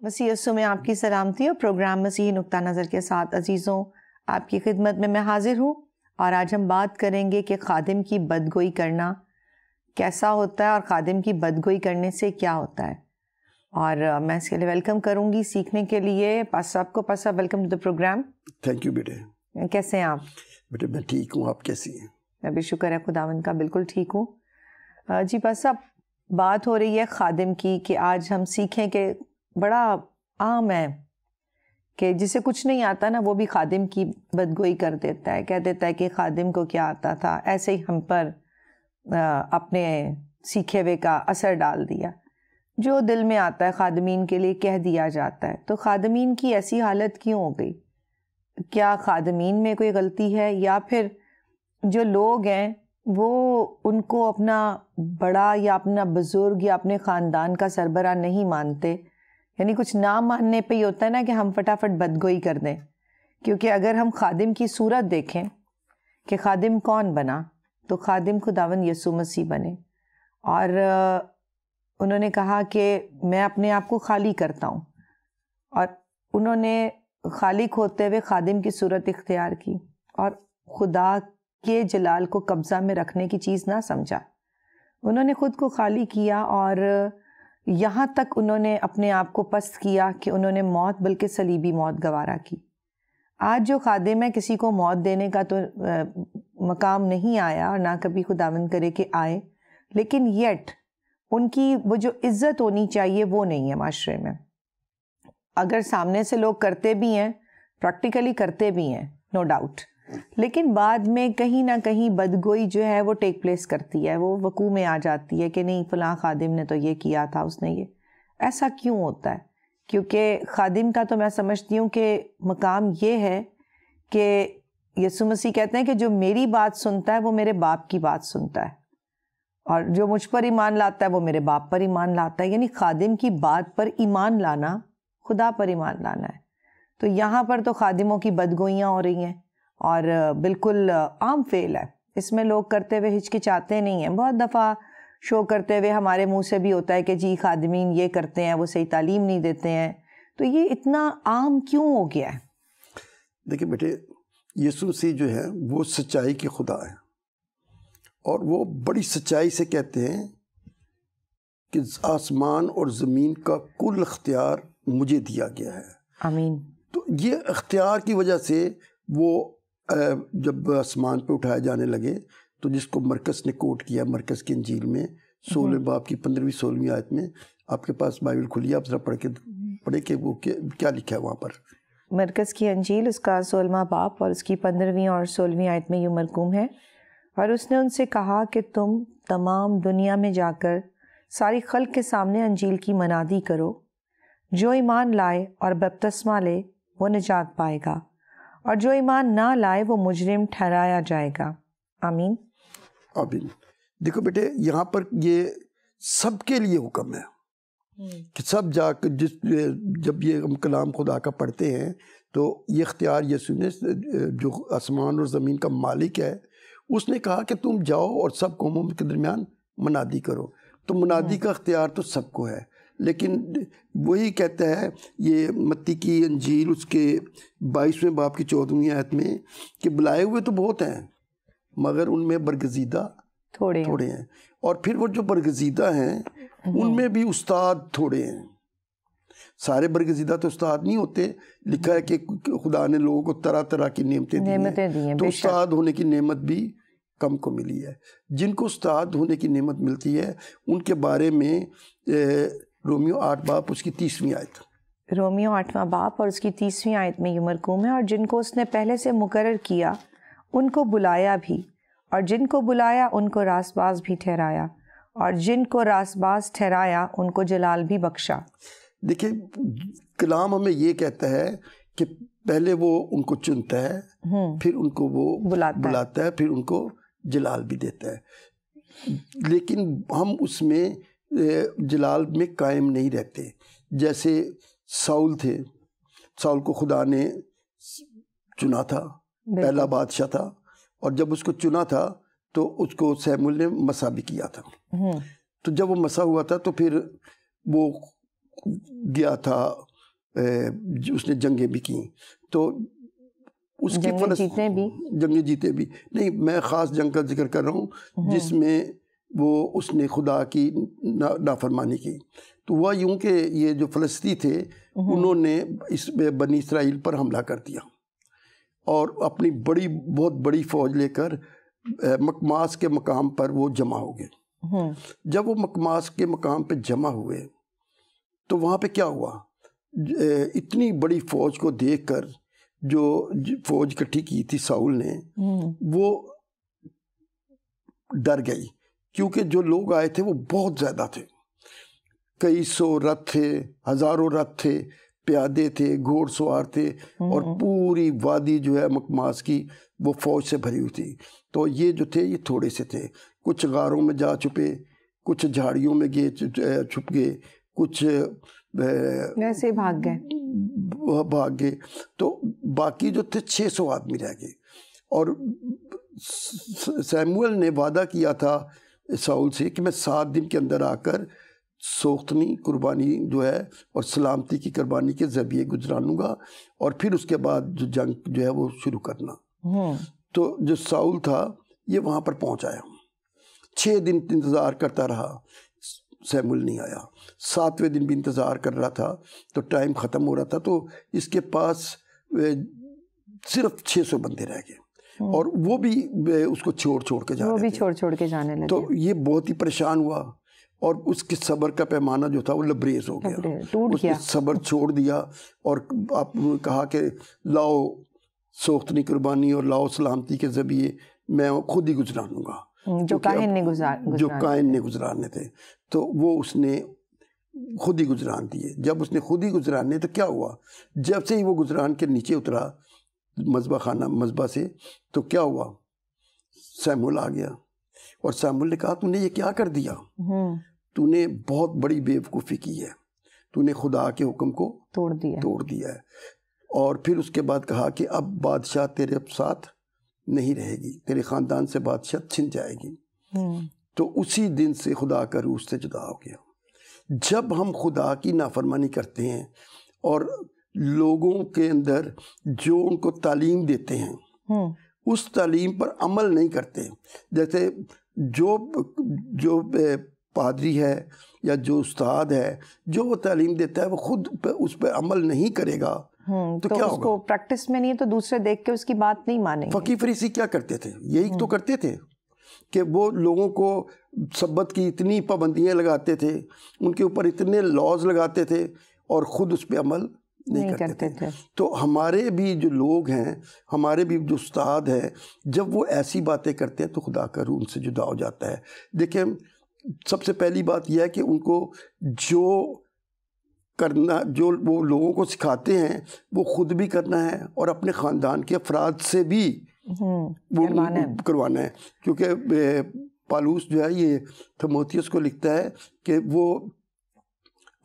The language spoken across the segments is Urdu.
مسیح یسوع میں آپ کی سلامتی اور پروگرام مسیحی نقطہ نظر کے ساتھ عزیزوں آپ کی خدمت میں حاضر ہوں، اور آج ہم بات کریں گے کہ خادم کی بدگوئی کرنا کیسا ہوتا ہے اور خادم کی بدگوئی کرنے سے کیا ہوتا ہے۔ اور میں اس کے لیے ویلکم کروں گی سیکھنے کے لیے پاسٹر صاحب کو۔ پاسٹر صاحب welcome to the program. Thank you بیٹے۔ کیسے ہیں آپ؟ بیٹے میں ٹھیک ہوں، آپ کیسی ہیں؟ میں بھی شکر ہے خداوند کا، بالکل ٹھیک ہوں۔ جی پاسٹر صاحب، بات ہو رہی ہے خادم کی کہ آج ہم سیکھیں کہ بڑا عام ہے کہ جسے کچھ نہیں آتا نا وہ بھی خادم کی بدگوئی کر دیتا ہے، کہہ دیتا ہے کہ خادم کو کیا آتا تھا، ایسے ہی ہم پر اپنے سیکھے ہوئے کا اثر ڈال دیا۔ جو دل میں آتا ہے خادمین کے لیے کہہ دیا جاتا ہے۔ تو خادمین کی ایسی حالت کیوں ہو گئی؟ کیا خادمین میں کوئی غلطی ہے، یا پھر جو لوگ ہیں وہ ان کو اپنا بڑا یا اپنا بزرگ یا اپنے خاندان کا سربراہ نہیں مانتے؟ یعنی کچھ نہ ماننے پہ ہی ہوتا ہے نا کہ ہم فٹافٹ بدگوئی کر دیں۔ کیونکہ اگر ہم خادم کی صورت دیکھیں کہ خادم کون بنا، تو خادم خداوند یسوع مسیح بنے، اور انہوں نے کہا کہ میں اپنے آپ کو خالی کرتا ہوں، اور انہوں نے خالق ہوتے ہوئے خادم کی صورت اختیار کی اور خدا کے جلال کو قبضہ میں رکھنے کی چیز نہ سمجھا۔ انہوں نے خود کو خالی کیا، اور یہاں تک انہوں نے اپنے آپ کو پست کیا کہ انہوں نے موت، بلکہ صلیبی موت گوارا کی۔ آج جو خادم ہے کسی کو موت دینے کا تو مقام نہیں آیا، اور نہ کبھی خداوند کرے کہ آئے، لیکن یٹ ان کی وہ جو عزت ہونی چاہیے وہ نہیں ہے معاشرے میں۔ اگر سامنے سے لوگ کرتے بھی ہیں، پریکٹیکلی کرتے بھی ہیں، نو ڈاؤٹ، لیکن بعد میں کہیں نہ کہیں بدگوئی جو ہے وہ ٹیک پلیس کرتی ہے، وہ وقوع میں آ جاتی ہے کہ نہیں فلاں خادم نے تو یہ کیا تھا، اس نے یہ۔ ایسا کیوں ہوتا ہے؟ کیونکہ خادم کا تو میں سمجھتی ہوں کہ مقام یہ ہے کہ یسوع مسیح کہتے ہیں کہ جو میری بات سنتا ہے وہ میرے باپ کی بات سنتا ہے، اور جو مجھ پر ایمان لاتا ہے وہ میرے باپ پر ایمان لاتا ہے۔ یعنی خادم کی بات پر ایمان لانا خدا پر ایمان لانا ہے۔ تو یہاں پر تو خادموں کی بدگوئیاں ہو رہی ہیں، اور بالکل عام فعل ہے، اس میں لوگ کرتے ہوئے ہچکچاتے نہیں ہیں۔ بہت دفعہ شو کرتے ہوئے ہمارے منہ سے بھی ہوتا ہے کہ جی خادمین یہ کرتے ہیں، وہ صحیح تعلیم نہیں دیتے ہیں۔ تو یہ اتنا عام کیوں ہو گیا ہے؟ دیکھیں بیٹے، یسوع مسیح جو ہے وہ سچائی کے خدا ہے، اور وہ بڑی سچائی سے کہتے ہیں کہ آسمان اور زمین کا کل اختیار مجھے دیا گیا ہے۔ آمین۔ تو یہ اختیار کی وجہ سے وہ جب آسمان پہ اٹھائے جانے لگے، تو جس کو مرکز نے کوٹ کیا، مرکز کی انجیل میں 16 باب کی 15ویں آیت میں، آپ کے پاس بائبل کھلی، آپ ذرا پڑھے کہ وہ کیا لکھا ہے وہاں پر۔ مرکز کی انجیل اس کا 16واں باب اور اس کی 15ویں اور 16ویں آیت میں یوں مرقوم ہے، اور اس نے ان سے کہا کہ تم تمام دنیا میں جا کر ساری خلق کے سامنے انجیل کی منادی کرو، جو ایمان لائے اور بپتسمہ لے وہ نجات پائے گا، اور جو ایمان نہ لائے وہ مجرم ٹھہرایا جائے گا۔ آمین۔ آمین۔ دیکھو بیٹے، یہاں پر یہ سب کے لیے حکم ہے کہ سب جا کر جب یہ ہم کلام خدا کا پڑھتے ہیں تو یہ اختیار یسوع نے، جو آسمان اور زمین کا مالک ہے، اس نے کہا کہ تم جاؤ اور سب قوموں کے درمیان منادی کرو۔ تو منادی کا اختیار تو سب کو ہے، لیکن وہی کہتا ہے یہ متی کی انجیل اس کے 22ویں باب کی 14ویں آیت میں کہ بلائے ہوئے تو بہت ہیں مگر ان میں برگزیدہ تھوڑے ہیں، اور پھر وہ جو برگزیدہ ہیں ان میں بھی استاد تھوڑے ہیں۔ سارے برگزیدہ تو استاد نہیں ہوتے۔ لکھا ہے کہ خدا نے لوگوں کو طرح طرح کی نعمتیں دی ہیں، تو استاد ہونے کی نعمت بھی کم کو ملی ہے۔ جن کو استاد ہونے کی نعمت ملتی ہے ان کے بارے میں رومیو 8 باب اس کی 30ویں آیت، رومیو 8واں باب اور اس کی 30ویں آیت میں یوں مرقوم ہے، اور جن کو اس نے پہلے سے مقرر کیا ان کو بلایا بھی، اور جن کو بلایا ان کو راست باز بھی ٹھہرایا، اور جن کو راست باز ٹھہرایا ان کو جلال بھی بخشا۔ دیکھیں کلام ہمیں یہ کہتا ہے کہ پہلے وہ ان کو چنتا ہے، پھر ان کو وہ بلاتا ہے، پھر ان کو جلال بھی دیتا ہے، لیکن ہم اس میں جلال میں قائم نہیں رہتے۔ جیسے ساؤل تھے، ساؤل کو خدا نے چنا تھا، پہلا بادشاہ تھا، اور جب اس کو چنا تھا تو اس کو سیموئیل نے مسا بھی کیا تھا۔ تو جب وہ مسا ہوا تھا تو پھر وہ گیا تھا اس نے جنگیں بھی کیں. تو اس کی جنگیں جیتے بھی نہیں. میں خاص جنگ کا ذکر کر رہا ہوں جس میں اس نے خدا کی نافرمانی کی. تو وہ یوں کہ یہ جو فلسطینی تھے انہوں نے اس بنی اسرائیل پر حملہ کر دیا اور اپنی بہت بڑی فوج لے کر مکماس کے مقام پر وہ جمع ہو گئے. جب وہ مکماس کے مقام پہ جمع ہوئے تو وہاں پہ کیا ہوا؟ اتنی بڑی فوج کو دیکھ کر جو فوج اکٹھی کی تھی ساؤل نے وہ ڈر گئی، کیونکہ جو لوگ آئے تھے وہ بہت زیادہ تھے. کئی سو رتھ تھے، ہزاروں رتھ تھے، پیادے تھے، گھوڑ سوار تھے، اور پوری وادی جو ہے مکماس کی وہ فوج سے بھری ہوئی تھی. تو یہ جو تھے یہ تھوڑے سے تھے. کچھ غاروں میں جا چھپے، کچھ جھاڑیوں میں چھپ گئے، کچھ ویسے بھاگ گئے. تو باقی جو تھے 600 آدمی رہ گئے. اور سیموئل نے وعدہ کیا تھا ساؤل سے کہ میں 7 دن کے اندر آ کر سوختنی قربانی جو ہے اور سلامتی کی قربانی کے ذبیحے گزرانوں گا، اور پھر اس کے بعد جو جنگ جو ہے وہ شروع کرنا. تو جو ساؤل تھا یہ وہاں پر پہنچ آیا. 6 دن انتظار کرتا رہا، سیموئل نہیں آیا. 7ویں دن بھی انتظار کر رہا تھا تو ٹائم ختم ہو رہا تھا. تو اس کے پاس صرف 600 بندے رہ گئے، اور وہ بھی اس کو چھوڑ کے جانے لگے. تو یہ بہت ہی پریشان ہوا، اور اس کے صبر کا پیمانہ جو تھا وہ لبریز ہو گیا. اس نے صبر چھوڑ دیا اور آپ کہا کہ لاؤ سوختنی قربانی اور لاؤ سلامتی کے ذبیحے میں خود ہی گزرانوں گا، جو کائن نے گزرانے تھے. تو وہ اس نے خود ہی گزران دیے. جب اس نے خود ہی گزرانے تو کیا ہوا؟ جب سے ہی وہ گزران کے نیچے اترا مذبح سے تو کیا ہوا؟ سیموئل آ گیا، اور سیموئل نے کہا تو نے یہ کیا کر دیا؟ تو نے بہت بڑی بیوقوفی کی ہے، تو نے خدا کے حکم کو توڑ دیا ہے. اور پھر اس کے بعد کہا کہ اب بادشاہ تیرے ساتھ نہیں رہے گی، تیرے خاندان سے بادشاہ چھن جائے گی. تو اسی دن سے خدا کا روح سے جدا ہو گیا. جب ہم خدا کی نافرمانی کرتے ہیں اور لوگوں کے اندر جو ان کو تعلیم دیتے ہیں اس تعلیم پر عمل نہیں کرتے، جیسے جو پادری ہے یا جو استاد ہے جو وہ تعلیم دیتا ہے وہ خود اس پہ عمل نہیں کرے گا تو کیا ہوگا؟ اس کو پریکٹس میں نہیں ہے تو دوسرے دیکھ کے اس کی بات نہیں مانیں گے. فقیہ فریسی کیا کرتے تھے؟ یہی تو کرتے تھے کہ وہ لوگوں کو سبت کی اتنی پابندیاں لگاتے تھے، ان کے اوپر اتنے لاز لگاتے تھے، اور خود اس پہ عمل نہیں کرتے تھے. تو ہمارے بھی جو لوگ ہیں، ہمارے بھی جو استاد ہیں، جب وہ ایسی باتیں کرتے ہیں تو خدا کا روح ان سے جدا ہو جاتا ہے. دیکھیں سب سے پہلی بات یہ ہے کہ ان کو جو کرنا، جو وہ لوگوں کو سکھاتے ہیں وہ خود بھی کرنا ہے اور اپنے خاندان کے افراد سے بھی کروانا ہے. کیونکہ پالوس جو ہے یہ تیموتھیوس کو لکھتا ہے کہ وہ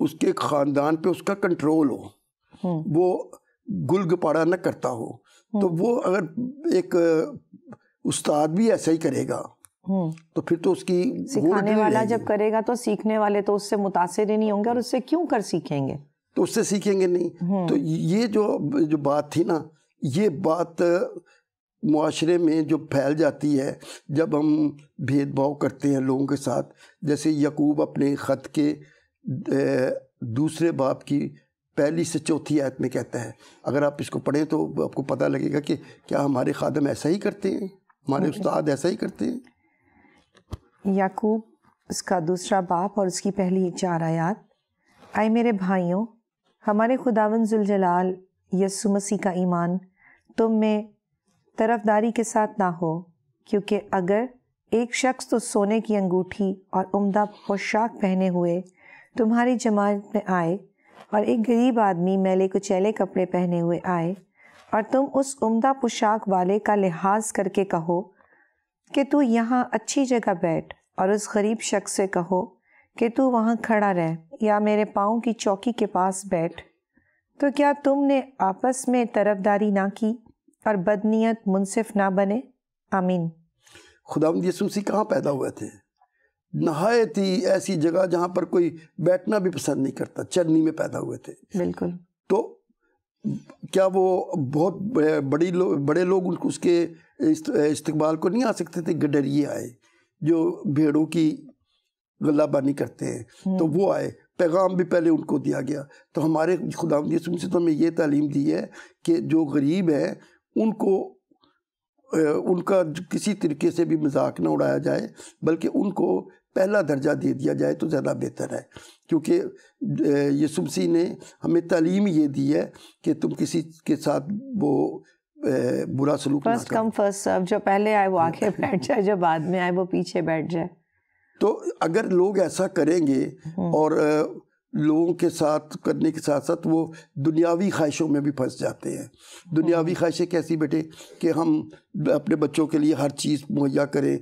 اس کے خاندان پہ اس کا کنٹرول ہو، وہ گل گپاڑا نہ کرتا ہو. تو وہ اگر ایک استاد بھی ایسا ہی کرے گا تو پھر تو اس کی سکھانے والا جب کرے گا تو سیکھنے والے تو اس سے متاثر ہی نہیں ہوں گے، اور اس سے کیوں کر سیکھیں گے؟ تو اس سے سیکھیں گے نہیں. تو یہ جو بات تھی نا، یہ بات معاشرے میں جو پھیل جاتی ہے جب ہم بھید بھاؤ کرتے ہیں لوگوں کے ساتھ. جیسے یعقوب اپنے خط کے 2 باب کی 1 سے 4 آیت میں کہتا ہے، اگر آپ اس کو پڑھیں تو آپ کو پتہ لگے گا کہ کیا ہمارے خادم ایسا ہی کرتے ہیں، ہمارے استاد ایسا ہی کرتے ہیں. یعقوب اس کا 2 باب اور اس کی پہلی 4 آیات. اے میرے بھائیوں، ہمارے خداوند ذوالجلال یسوع مسیح کا ایمان تم میں طرفداری کے ساتھ نہ ہو، کیونکہ اگر ایک شخص تو سونے کی انگوٹھی اور عمدہ پوشاک پہنے ہوئے تمہاری جماعت میں آئے، اور ایک غریب آدمی میلے کچیلے کپڑے پہنے ہوئے آئے، اور تم اس عمدہ پوشاک والے کا لحاظ کر کے کہو کہ تو یہاں اچھی جگہ بیٹھ، اور اس غریب شخص سے کہو کہ تو وہاں کھڑا رہ یا میرے پاؤں کی چوکی کے پاس بیٹھ، تو کیا تم نے آپس میں طرفداری نہ کی اور بدنیت منصف نہ بنے؟ آمین. خداوند یسوع مسیح کہاں پیدا ہوئے تھے؟ نہایت ہی ایسی جگہ جہاں پر کوئی بیٹھنا بھی پسند نہیں کرتا، چرنی میں پیدا ہوئے تھے. بالکل. تو کیا وہ بہت بڑے لوگ اس کے استقبال کو نہیں آ سکتے تھے؟ گڈریے آئے جو بھیڑوں کی غلہ بانی کرتے ہیں، تو وہ آئے، پیغام بھی پہلے ان کو دیا گیا۔ تو ہمارے خداوند یسوع مسیح تو ہمیں یہ تعلیم دی ہے کہ جو غریب ہے ان کو ان کا کسی طریقے سے بھی مذاق نہ اڑایا جائے، بلکہ ان کو پہلا درجہ دے دیا جائے تو زیادہ بہتر ہے، کیونکہ یسوع مسیح نے ہمیں تعلیم یہ دی ہے کہ تم کسی کے ساتھ وہ برا سلوک نہ کرو۔ فرسٹ کم فرسٹ سرو، جو پہلے آئے وہ آگے بیٹھ جائے، جو بعد میں آئے وہ پیچھے بیٹھ جائے۔ تو اگر لوگ ایسا کریں گے اور لوگوں کے ساتھ کرنے کے ساتھ ساتھ وہ دنیاوی خواہشوں میں بھی پھنس جاتے ہیں۔ دنیاوی خواہشیں کیسی بیٹے؟ کہ ہم اپنے بچوں کے لیے ہر چیز مہیا کریں،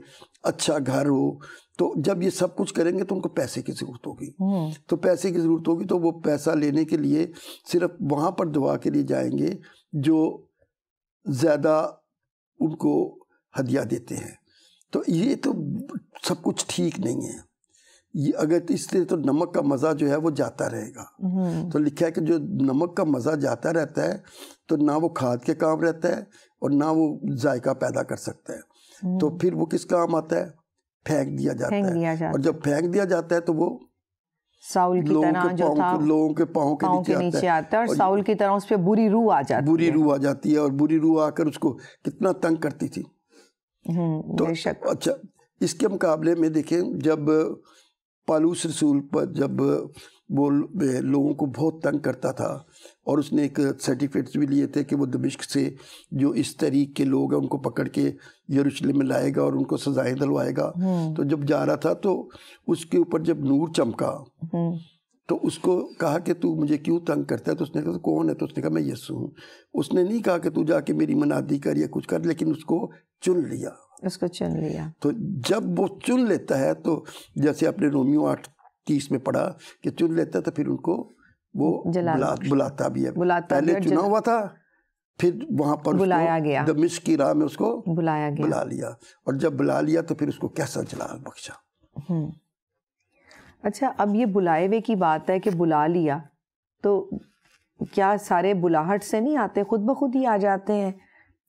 اچھا گھر ہو، تو جب یہ سب کچھ کریں گے تو ان کو پیسے کی ضرورت ہوگی، تو پیسے کی ضرورت ہوگی تو وہ پیسہ لینے کے لیے صرف وہاں پر دعا کے لیے جائیں گے جو زیادہ ان کو ہدیہ دیتے ہیں۔ تو یہ تو سب کچھ ٹھیک نہیں ہے، یہ اگر اس لیے تو نمک کا مزہ جو ہے وہ جاتا رہے گا۔ تو لکھا ہے کہ جو نمک کا مزہ جاتا رہتا ہے تو نہ وہ کھاد کے کام رہتا ہے اور نہ وہ ذائقہ پیدا کر سکتا ہے، تو پھر وہ کس کام آتا ہے؟ پھینک دیا جاتا ہے، اور جب پھینک دیا جاتا ہے تو وہ ساؤل کی طرح جو تھا لوگوں کے پاؤں کے نیچے آتا ہے، اور ساؤل کی طرح اس پہ بری روح آ جاتی ہے، بری روح آ جاتی ہے، اور بری روح آ کر اس کو کتنا تنگ کرتی تھی۔ تو اچھا، اس کے مقابلے میں دیکھیں جب پالوس رسول پر جب وہ لوگوں کو بہت تنگ کرتا تھا، اور اس نے ایک سرٹیفکیٹس بھی لیے تھے کہ وہ دمشق سے جو اس طریق کے لوگ ہیں ان کو پکڑ کے یروشلم میں لائے گا اور ان کو سزائیں دلوائے گا، تو جب جا رہا تھا تو اس کے اوپر جب نور چمکا تو اس کو کہا کہ تو مجھے کیوں تنگ کرتا ہے؟ تو اس نے کہا تو کون ہے؟ تو اس نے کہا میں یسوع ہوں۔ اس نے نہیں کہا کہ تو جا کے میری منادی کر یا کچھ کر، لیکن اس کو چن لیا، اس کو چن لیا۔ تو جب وہ چن لیتا ہے تو جیسے اپنے رومیو 8:30 میں پڑھا کہ چن لیتا ہے تو پھر ان کو وہ بلاتا بھی ہے، پہلے چنا ہوا تھا، پھر وہاں پر بلایا گیا، دمشق کی راہ میں اس کو بلا لیا، اور جب بلا لیا تو پھر اس کو کیسا جلال بخشا۔ اچھا، اب یہ بلائے ہوئے کی بات ہے کہ بلا لیا، تو کیا سارے بلاہٹ سے نہیں آتے، خود بخود ہی آ جاتے ہیں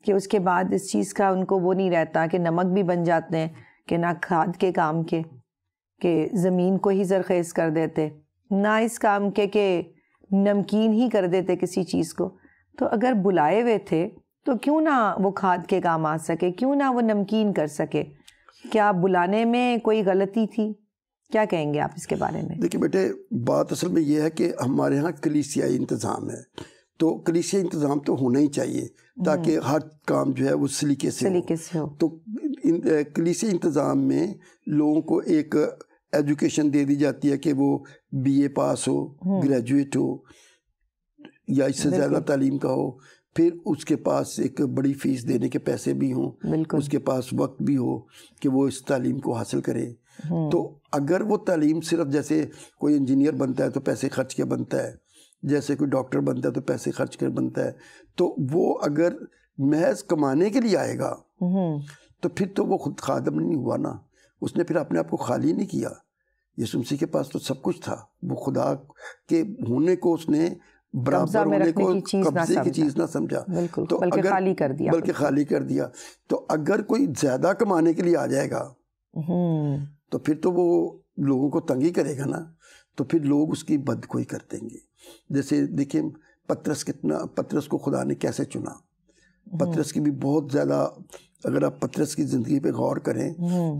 کہ اس کے بعد اس چیز کا ان کو وہ نہیں رہتا کہ نمک بھی بن جاتے ہیں کہ نہ کھاد کے کام کے کہ زمین کو ہی زرخیز کر دیتے، نہ اس کام کے کہ نمکین ہی کر دیتے کسی چیز کو؟ تو اگر بلائے ہوئے تھے تو کیوں نہ وہ کھاد کے کام آ سکے، کیوں نہ وہ نمکین کر سکے؟ کیا بلانے میں کوئی غلطی تھی؟ کیا کہیں گے آپ اس کے بارے میں؟ دیکھیں بیٹے، بات اصل میں یہ ہے کہ ہمارے ہاں کلیسیائی انتظام ہے، تو کلیسیائی انتظام تو ہونا ہی چاہیے تاکہ ہر کام جو ہے وہ سلیقے سے ہو۔ تو کلیسیائی انتظام میں لوگوں کو ایک ایجوکیشن دے دی جاتی ہے کہ وہ BA پاس ہو، گریجویٹ ہو یا اس سے زیادہ تعلیم کا ہو، پھر اس کے پاس ایک بڑی فیس دینے کے پیسے بھی ہوں، اس کے پاس وقت بھی ہو کہ وہ اس تعلیم کو حاصل کرے۔ تو اگر وہ تعلیم صرف جیسے کوئی انجینئر بنتا ہے تو پیسے خرچ کے بنتا ہے، جیسے کوئی ڈاکٹر بنتا ہے تو پیسے خرچ کر بنتا ہے، تو وہ اگر محض کمانے کے لیے آئے گا تو پھر تو وہ خود خادم نہیں ہوا نا، اس نے پھر اپنے آپ کو خالی نہیں کیا۔ یسوع مسیح کے پاس تو سب کچھ تھا، وہ خدا کے ہونے کو اس نے برابر ہونے کو قبضے کی چیز نہ سمجھا، تو بلکہ خالی کر دیا۔ تو اگر کوئی زیادہ کمانے کے لیے آ جائے گا تو پھر تو وہ لوگوں کو تنگ ہی کرے گا نا، تو پھر لوگ اس کی بدگوئی کر دیں گے۔ جیسے دیکھیں پطرس کو خدا نے کیسے چنا، پطرس کی بھی بہت زیادہ، اگر آپ پطرس کی زندگی پہ غور کریں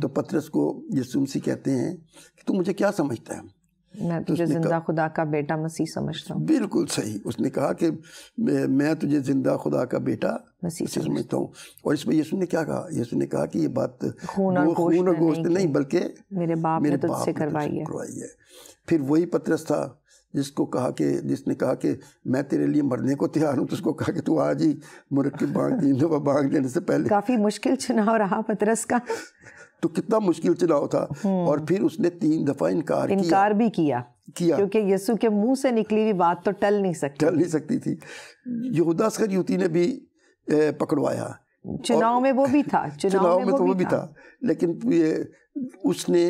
تو پطرس کو یسوع مسیح کہتے ہیں کہ تو مجھے کیا سمجھتا ہے؟ میں تجھے زندہ خدا کا بیٹا مسیح سمجھتا ہوں۔ بالکل صحیح، اس نے کہا کہ میں تجھے زندہ خدا کا بیٹا مسیح سمجھتا ہوں۔ اور اس میں یسوع نے کیا کہا؟ یسوع نے کہا کہ یہ بات خون اور گوشت نہیں بلکہ میرے باپ نے تجھ سے کروائی ہے۔ پھر وہی پطرس تھا جس نے کہا کہ میں تیرے لیے مرنے کو تیار ہوں، تو اس کو کہا کہ تو آج ہی مرکب بانگ دینے سے پہلے۔ کافی مشکل چناؤ رہا پطرس کا، تو کتنا مشکل چناؤ تھا، اور پھر اس نے 3 دفعہ انکار بھی کیا کیونکہ یسوع کے منہ سے نکلی ہوئی بات تو ٹل نہیں سکتی تھی۔ یہودا اسخریوتی نے بھی پکڑوایا، چناؤ میں وہ بھی تھا، چناؤ میں تو وہ بھی تھا، لیکن اس نے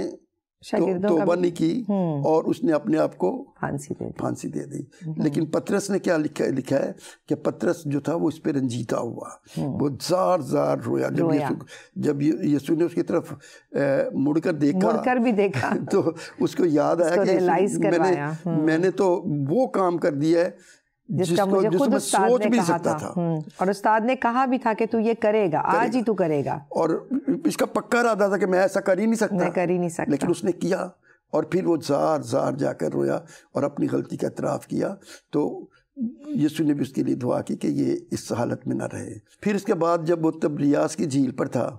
توبہ نہیں کی اور اس نے اپنے آپ کو پھانسی دے دی. لیکن پطرس نے کیا لکھا ہے کہ پطرس جو تھا وہ اس پہ رنجیدہ ہوا, وہ زار زار رویا جب یسوع نے اس کی طرف مڑ کر دیکھا تو اس کو یاد آیا کہ میں نے تو وہ کام کر دیا ہے جس کا مجھے خود استاد نے کہا تھا, اور استاد نے کہا بھی تھا کہ تو یہ کرے گا, آج ہی تو کرے گا, اور اس کا پکا ارادہ تھا کہ میں ایسا کر ہی نہیں سکتا, لیکن اس نے کیا. اور پھر وہ زار زار جا کر رویا اور اپنی غلطی کا اعتراف کیا. تو یسوع نے بھی اس کے لیے دعا کی کہ یہ اس حالت میں نہ رہے. پھر اس کے بعد جب وہ تبریاس کی جھیل پر تھا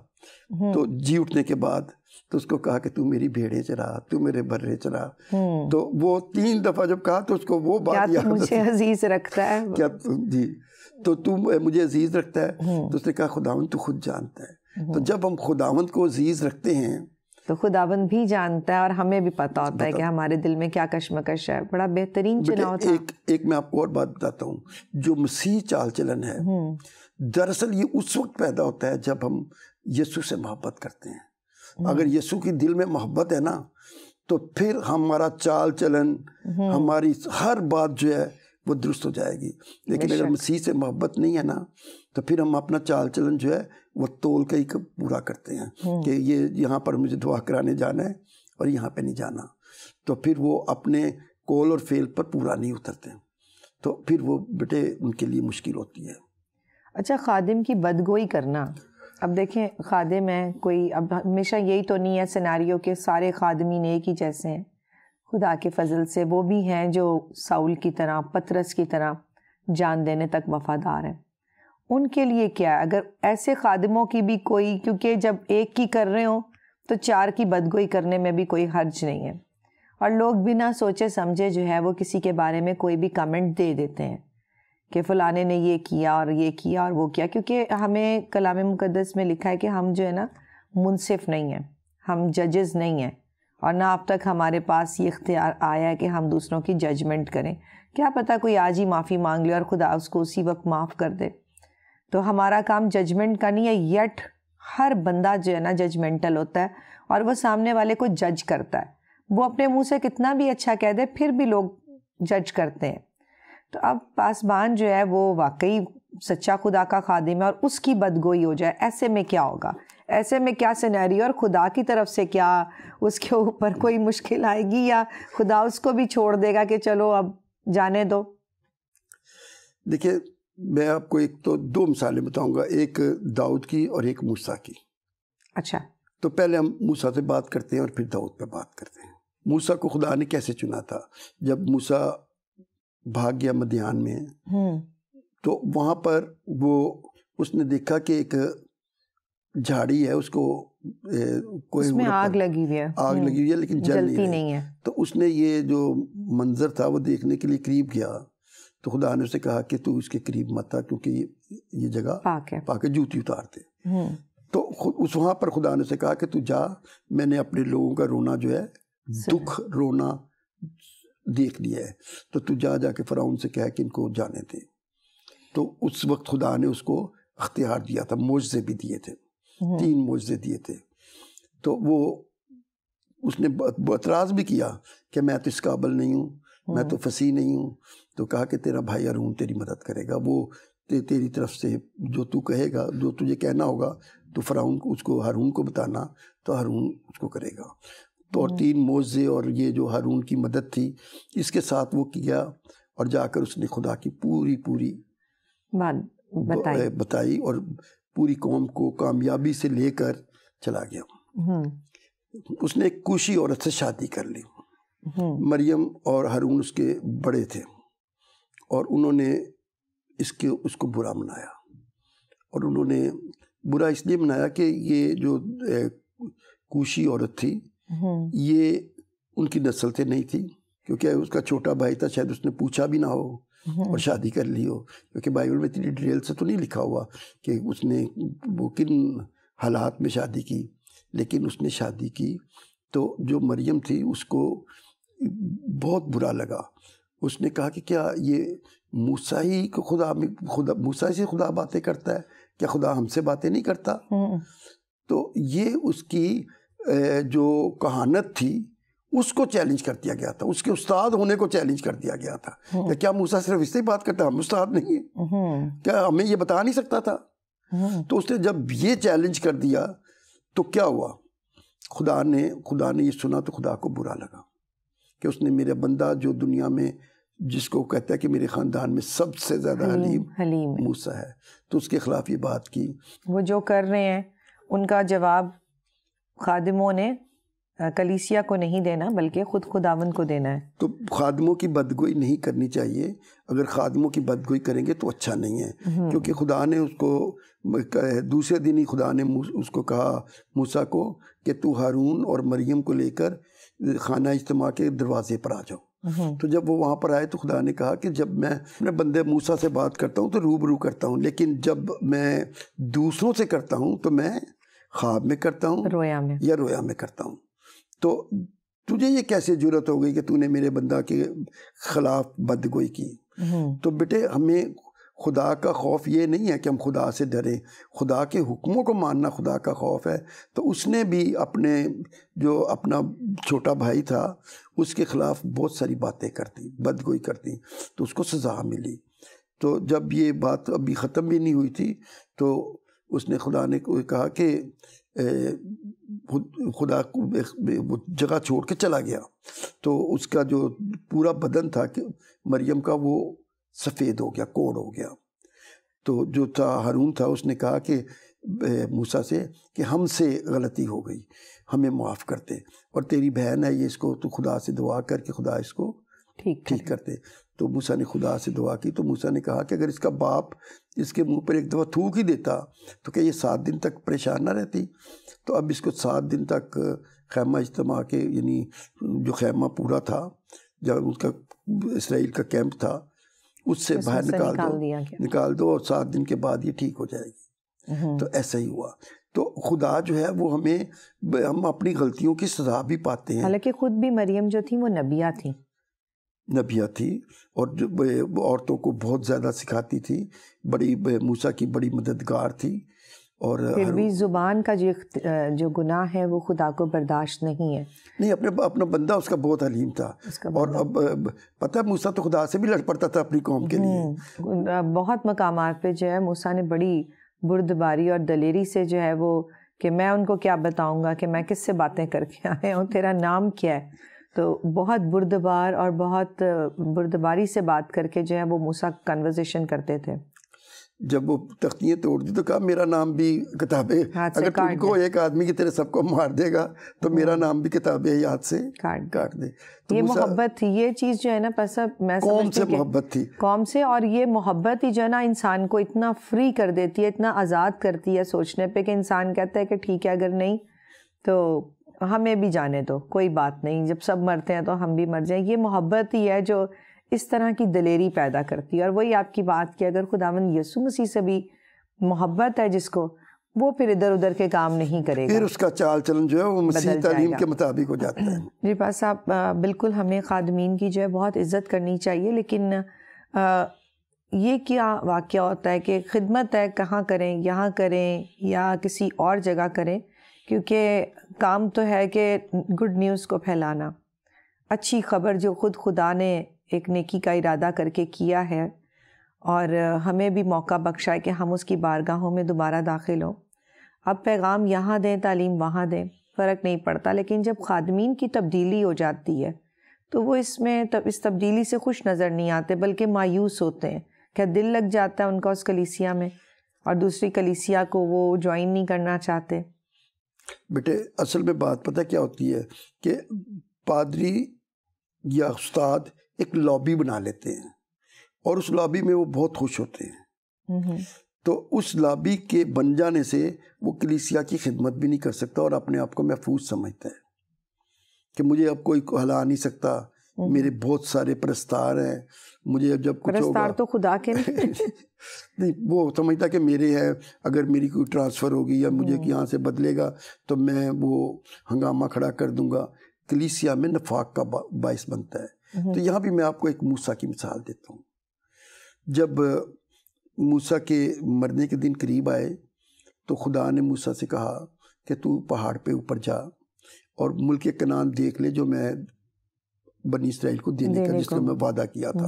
تو جی اٹھنے کے بعد تو اس کو کہا کہ تو میری بھیڑیں چرا, تو میرے برے چرا. تو وہ 3 دفعہ جب کہا تو اس کو وہ بات یاد مجھے عزیز رکھتا ہے کیا جی تو مجھے عزیز رکھتا ہے. تو اس نے کہا خداوند تو خود جانتا ہے. تو جب ہم خداوند کو عزیز رکھتے ہیں تو خداوند بھی جانتا ہے اور ہمیں بھی پتہ ہوتا ہے کہ ہمارے دل میں کیا کشمکش ہے. بڑا بہترین چناؤ تھا. ایک میں آپ کو اور بات بتاتا ہوں, جو مسیح چال چلن ہے دراصل یہ اس وقت پیدا ہوتا ہے جب ہم یسوع سے محبت کرتے ہیں. اگر یسوع کی دل میں محبت ہے نا تو پھر ہمارا چال چلن, ہماری ہر بات جو ہے وہ درست ہو جائے گی. لیکن اگر مسیح سے محبت نہیں ہے نا تو پھر ہم اپنا چال چلن جو ہے وہ تول کے ہی پورا کرتے ہیں کہ یہ یہاں پر مجھے دعا کرانے جانا ہے اور یہاں پہ نہیں جانا. تو پھر وہ اپنے کول اور فیل پر پورا نہیں اترتے, تو پھر وہ بیٹے ان کے لیے مشکل ہوتی ہے. اچھا, خادم کی بدگوئی کرنا. اب دیکھیں خادم ہے کوئی, اب ہمیشہ یہی تو نہیں ہے سیناریو کہ سارے خادمین ایک ہی جیسے ہیں. خدا کے فضل سے وہ بھی ہیں جو ساؤل کی طرح, پطرس کی طرح جان دینے تک وفادار ہیں. ان کے لیے کیا ہے اگر ایسے خادموں کی بھی کوئی, کیونکہ جب ایک کی کر رہے ہوں تو 4 کی بدگوئی کرنے میں بھی کوئی حرج نہیں ہے. اور لوگ بنا سوچے سمجھے جو ہے وہ کسی کے بارے میں کوئی بھی کمنٹ دے دیتے ہیں کہ فلانے نے یہ کیا اور یہ کیا اور وہ کیا, کیونکہ ہمیں کلام مقدس میں لکھا ہے کہ ہم جو ہے نا منصف نہیں ہیں, ہم ججز نہیں ہیں, اور نہ اب تک ہمارے پاس یہ اختیار آیا ہے کہ ہم دوسروں کی ججمنٹ کریں. کیا پتہ کوئی آج ہی معافی مانگ لے اور خدا اس کو اسی وقت معاف کر دے. تو ہمارا کام ججمنٹ کا نہیں ہے. یٹ ہر بندہ جو ہے نا ججمنٹل ہوتا ہے اور وہ سامنے والے کو جج کرتا ہے. وہ اپنے منہ سے کتنا بھی اچھا کہہ دے پھر بھی لوگ جج کرتے ہیں. تو اب پاسبان جو ہے وہ واقعی سچا خدا کا خادم ہے اور اس کی بدگوئی ہو جائے, ایسے میں کیا ہوگا, ایسے میں کیا سینیریو, اور خدا کی طرف سے کیا اس کے اوپر کوئی مشکل آئے گی یا خدا اس کو بھی چھوڑ دے گا کہ چلو اب جانے دو؟ دیکھیں میں آپ کو ایک تو 2 مثالیں بتاؤں گا, ایک داؤد کی اور ایک موسیٰ کی. اچھا, تو پہلے ہم موسیٰ سے بات کرتے ہیں اور پھر داؤد پہ بات کرتے ہیں. موسیٰ کو خدا نے کیسے چنا تھا؟ جب موسیٰ بھاگ گیا مدیان میں تو وہاں پر اس نے دیکھا کہ ایک جھاڑی ہے, اس کو کوئی میں آگ لگی ہوئی ہے لیکن جلتی نہیں ہے. تو اس نے یہ جو منظر تھا وہ دیکھنے کے لیے قریب گیا, تو خدا نے اسے کہا کہ تو اس کے قریب مت آ کیونکہ یہ جگہ پاک ہے, جوتی اتارتے. تو وہاں پر خدا نے اسے کہا کہ تو جا, میں نے اپنے لوگوں کا رونا جو ہے دکھ رونا دیکھ لیا ہے, تو جا کے فرعون سے کہا کہ ان کو جانے دے. تو اس وقت خدا نے اس کو اختیار دیا تھا, معجزے بھی دیے تھے, 3 معجزے دیے تھے. تو اس نے اعتراض بھی کیا کہ میں تو اس قابل نہیں ہوں, میں تو فصیح نہیں ہوں. تو کہا کہ تیرا بھائی ہارون تیری مدد کرے گا, وہ تیری طرف سے جو تو کہے گا, جو تجھے کہنا ہوگا تو فرعون کو اس کو ہارون کو بتانا, تو ہارون اس کو کرے گا. تو اور 3 معجزے اور یہ جو ہارون کی مدد تھی اس کے ساتھ وہ کیا, اور جا کر اس نے خدا کی پوری بتائی اور پوری قوم کو کامیابی سے لے کر چلا گیا. اس نے ایک کوشی عورت سے شادی کر لی. مریم اور ہارون اس کے بڑے تھے اور انہوں نے اس کو برا منایا, اور انہوں نے برا اس لیے منایا کہ یہ جو کوشی عورت تھی یہ ان کی نسل سے نہیں تھی, کیونکہ اس کا چھوٹا بھائی تھا, شاید اس نے پوچھا بھی نہ ہو اور شادی کر لی ہو, کیونکہ بائبل میں اتنی ڈیٹیل سے تو نہیں لکھا ہوا کہ اس نے وہ کن حالات میں شادی کی, لیکن اس نے شادی کی. تو جو مریم تھی اس کو بہت برا لگا. اس نے کہا کہ کیا یہ موسیٰ ہی موسیٰ سے خدا باتیں کرتا ہے, کیا خدا ہم سے باتیں نہیں کرتا؟ تو یہ اس کی جو کہانت تھی اس کو چیلنج کر دیا گیا تھا, اس کے استاد ہونے کو چیلنج کر دیا گیا تھا کہ کیا موسیٰ صرف اس سے ہی بات کرتا ہے, ہم استاد نہیں ہیں, کیا ہمیں یہ بتا نہیں سکتا تھا؟ تو اس نے جب یہ چیلنج کر دیا تو کیا ہوا, خدا نے یہ سنا تو خدا کو برا لگا کہ اس نے میرا بندہ جو دنیا میں جس کو کہتا ہے کہ میرے خاندان میں سب سے زیادہ حلیم موسیٰ ہے, تو اس کے خلاف یہ بات کی. وہ جو کر رہے ہیں ان کا جواب خادموں نے کلیسیا کو نہیں دینا بلکہ خود خداوند کو دینا ہے. تو خادموں کی بدگوئی نہیں کرنی چاہیے, اگر خادموں کی بدگوئی کریں گے تو اچھا نہیں ہے, کیونکہ خدا نے اس کو دوسرے دن ہی خدا نے اس کو کہا موسیٰ کو کہ تو ہارون اور مریم کو لے کر خانہ اجتماع کے دروازے پر آ جاؤ. تو جب وہ وہاں پر آئے تو خدا نے کہا کہ جب میں اپنے بندے موسیٰ سے بات کرتا ہوں تو روبرو کرتا ہوں, لیکن جب میں دوسروں سے کرتا ہوں تو میں خواب میں کرتا ہوں یا رویا میں کرتا ہوں. تو تجھے یہ کیسے جرت ہو گئی کہ تو نے میرے بندہ کے خلاف بدگوئی کی؟ تو بیٹے ہمیں خدا کا خوف یہ نہیں ہے کہ ہم خدا سے ڈریں, خدا کے حکموں کو ماننا خدا کا خوف ہے. تو اس نے بھی جو اپنا چھوٹا بھائی تھا اس کے خلاف بہت ساری باتیں کرتی, بدگوئی کرتی, تو اس کو سزا ملی. تو جب یہ بات ابھی ختم بھی نہیں ہوئی تھی تو اس نے خدا نے کہا کہ خدا وہ جگہ چھوڑ کے چلا گیا. تو اس کا جو پورا بدن تھا کہ مریم کا وہ سفید ہو گیا, کوڑ ہو گیا. تو جو تھا ہارون تھا اس نے کہا کہ موسیٰ سے کہ ہم سے غلطی ہو گئی, ہمیں معاف کرتے, اور تیری بہن ہے یہ, اس کو تو خدا سے دعا کر کے خدا اس کو ٹھیک کرتے. تو موسیٰ نے خدا سے دعا کی. تو موسیٰ نے کہا کہ اگر اس کا باپ اس کے منہ پر ایک دفعہ تھوک ہی دیتا تو کہ یہ 7 دن تک پریشان نہ رہتی. تو اب اس کو 7 دن تک خیمہ اجتماع کے, یعنی جو خیمہ پورا تھا جب اس کا اسرائیل کا کیمپ تھا, اس سے باہر نکال دو اور 7 دن کے بعد یہ ٹھیک ہو جائے گی. تو ایسا ہی ہوا. تو خدا جو ہے وہ ہم اپنی غلطیوں کی سزا بھی پاتے ہیں. حالانکہ خود بھی مریم جو تھی وہ نبیہ تھی اور جو عورتوں کو بہت زیادہ سکھاتی تھی, بڑی موسیٰ کی بڑی مددگار تھی. اور پھر بھی زبان کا جو گناہ ہے وہ خدا کو برداشت نہیں ہے. نہیں, اپنا بندہ اس کا بہت حلیم تھا. اور اب پتہ ہے موسیٰ تو خدا سے بھی لڑ پڑتا تھا اپنی قوم کے لیے. بہت مقامات پہ جو ہے موسیٰ نے بڑی بردباری اور دلیری سے جو ہے وہ کہ میں ان کو کیا بتاؤں گا کہ میں کس سے باتیں کر کے آیا ہوں, تیرا نام کیا ہے. تو بہت بردبار اور بہت بردباری سے بات کر کے جو ہے وہ موسیٰ کنورزیشن کرتے تھے. جب وہ تختیاں توڑ دی تو کہا میرا نام بھی کتاب اگر تم کو ایک آدمی کی طرح سب کو مار دے گا تو میرا نام بھی کتاب یاد سے کاٹ دے. یہ محبت تھی, یہ چیز جو ہے نا پس میں قوم سے محبت تھی, قوم سے. اور یہ محبت ہی جو ہے نا انسان کو اتنا فری کر دیتی ہے, اتنا آزاد کرتی ہے سوچنے پہ کہ انسان کہتا ہے کہ ٹھیک ہے اگر نہیں تو ہمیں بھی جانے دو, کوئی بات نہیں, جب سب مرتے ہیں تو ہم بھی مر جائیں. یہ محبت ہی ہے جو اس طرح کی دلیری پیدا کرتی ہے. اور وہی آپ کی بات کہ اگر خداوند یسوع مسیح سے بھی محبت ہے جس کو, وہ پھر ادھر ادھر کے کام نہیں کرے گا, پھر اس کا چال چلن جو ہے وہ مسیح تعلیم کے مطابق ہو جاتا ہے. جی پاس صاحب, بالکل ہمیں خادمین کی جو ہے بہت عزت کرنی چاہیے, لیکن یہ کیا واقعہ ہوتا ہے کہ خدمت ہے کہاں کریں, یہاں کریں یا کسی اور جگہ کریں, کیونکہ کام تو ہے کہ گڈ نیوز کو پھیلانا, اچھی خبر جو خود خدا نے ایک نیکی کا ارادہ کر کے کیا ہے, اور ہمیں بھی موقع بخشا ہے کہ ہم اس کی بارگاہوں میں دوبارہ داخل ہوں. اب پیغام یہاں دیں, تعلیم وہاں دیں, فرق نہیں پڑتا. لیکن جب خادمین کی تبدیلی ہو جاتی ہے تو وہ اس تبدیلی سے خوش نظر نہیں آتے بلکہ مایوس ہوتے ہیں, کہ دل لگ جاتا ہے ان کا اس کلیسیا میں اور دوسری کلیسیا کو وہ جوائن نہیں کرنا چاہتے. بیٹے اصل میں بات پتہ کیا ہوتی ہے کہ پادری یا استاد ایک لابی بنا لیتے ہیں اور اس لابی میں وہ بہت خوش ہوتے ہیں. تو اس لابی کے بن جانے سے وہ کلیسیا کی خدمت بھی نہیں کر سکتا اور اپنے آپ کو محفوظ سمجھتا ہے کہ مجھے اب کوئی ہلا نہیں سکتا, میرے بہت سارے پرستار ہیں, مجھے جب کچھ ہوگا پرستار تو خدا کے نہیں, وہ سمجھتا کہ میرے ہے, اگر میری کوئی ٹرانسفر ہوگی یا مجھے یہاں سے بدلے گا تو میں وہ ہنگامہ کھڑا کر دوں گا. کلیسیا میں نفاق کا باعث بنتا ہے. تو یہاں بھی میں آپ کو ایک موسیٰ کی مثال دیتا ہوں. جب موسیٰ کے مرنے کے دن قریب آئے تو خدا نے موسیٰ سے کہا کہ تو پہاڑ پہ اوپر جا اور ملک کنعان دیکھ لے جو میں بنی اسرائیل کو دینے کا جس کا میں وعدہ کیا تھا،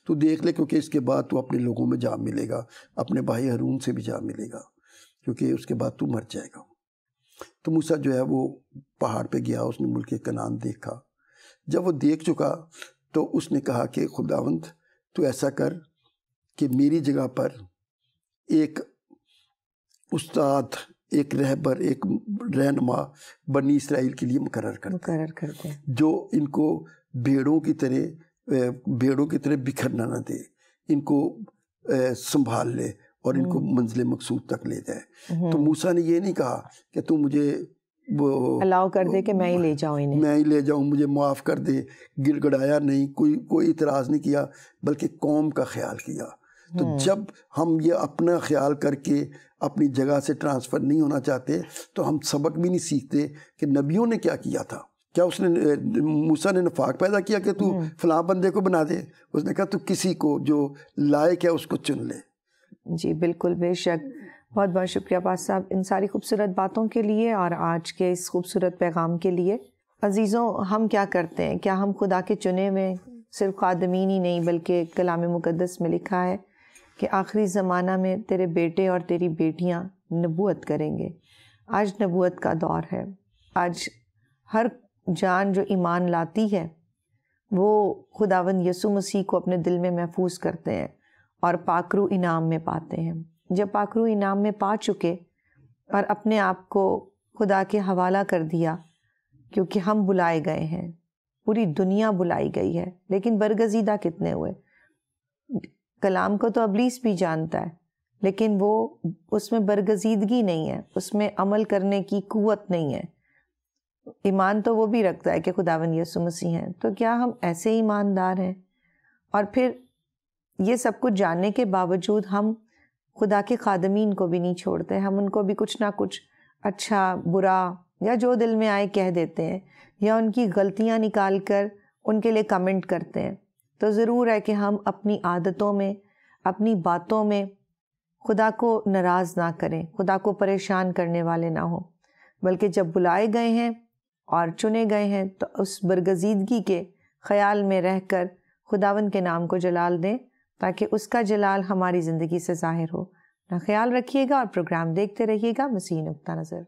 تو دیکھ لے، کیونکہ اس کے بعد تو اپنے لوگوں میں جا ملے گا، اپنے بھائی ہارون سے بھی جا ملے گا، کیونکہ اس کے بعد تو مر جائے گا۔ تو موسیٰ جو ہے وہ پہاڑ پہ گیا، اس نے ملک کنعان دیکھا۔ جب وہ دیکھ چکا تو اس نے کہا کہ خداوند تو ایسا کر کہ میری جگہ پر ایک استاد، ایک رہبر، ایک رہنما بنی اسرائیل کے لیے مقرر کر دے، جو ان کو بھیڑوں کی طرح بکھرنا نہ دے، ان کو سنبھال لے اور ان کو منزل مقصود تک لے جائے۔ تو موسیٰ نے یہ نہیں کہا کہ تو مجھے الاؤ کر دے کہ میں ہی لے جاؤں، مجھے معاف کر دے، گڑ گڑایا نہیں، کوئی اعتراض نہیں کیا، بلکہ قوم کا خیال کیا۔ تو جب ہم یہ اپنا خیال کر کے اپنی جگہ سے ٹرانسفر نہیں ہونا چاہتے تو ہم سبق بھی نہیں سیکھتے کہ نبیوں نے کیا کیا تھا۔ کیا اس نے موسیٰ نے نفاق پیدا کیا کہ تو فلاں بندے کو بنا دے؟ اس نے کہا تو کسی کو جو لائق ہے اس کو چن لے۔ جی بالکل، بے شک۔ بہت بہت شکریہ پاس صاحب ان ساری خوبصورت باتوں کے لیے اور آج کے اس خوبصورت پیغام کے لیے۔ عزیزوں، ہم کیا کرتے ہیں؟ کیا ہم خدا کے چنے میں صرف خادمین ہی نہیں بلکہ کلام مقدس میں لکھا ہے کہ آخری زمانہ میں تیرے بیٹے اور تیری بیٹیاں نبوت کریں گے۔ آج نبوت کا دور ہے۔ آج ہر جان جو ایمان لاتی ہے وہ خداوند یسوع مسیح کو اپنے دل میں محفوظ کرتے ہیں اور پاکرو انعام میں پاتے ہیں۔ جب پاکرو انعام میں پا چکے اور اپنے آپ کو خدا کے حوالہ کر دیا، کیونکہ ہم بلائے گئے ہیں، پوری دنیا بلائی گئی ہے، لیکن برگزیدہ کتنے ہوئے؟ کلام کو تو ابلیس بھی جانتا ہے، لیکن وہ اس میں برگزیدگی نہیں ہے، اس میں عمل کرنے کی قوت نہیں ہے۔ ایمان تو وہ بھی رکھتا ہے کہ خداوند یسوع مسیح ہیں، تو کیا ہم ایسے ایماندار ہیں؟ اور پھر یہ سب کچھ جاننے کے باوجود ہم خدا کے خادمین کو بھی نہیں چھوڑتے، ہم ان کو بھی کچھ نہ کچھ اچھا برا یا جو دل میں آئے کہہ دیتے ہیں، یا ان کی غلطیاں نکال کر ان کے لیے کمنٹ کرتے ہیں۔ تو ضرور ہے کہ ہم اپنی عادتوں میں، اپنی باتوں میں خدا کو ناراض نہ کریں، خدا کو پریشان کرنے والے نہ ہوں، بلکہ جب بلائے گئے ہیں اور چنے گئے ہیں تو اس برگزیدگی کے خیال میں رہ کر خداوند کے نام کو جلال دیں، تاکہ اس کا جلال ہماری زندگی سے ظاہر ہو۔ خیال رکھیے گا اور پروگرام دیکھتے رہیے گا مسیح نقطہ نظر۔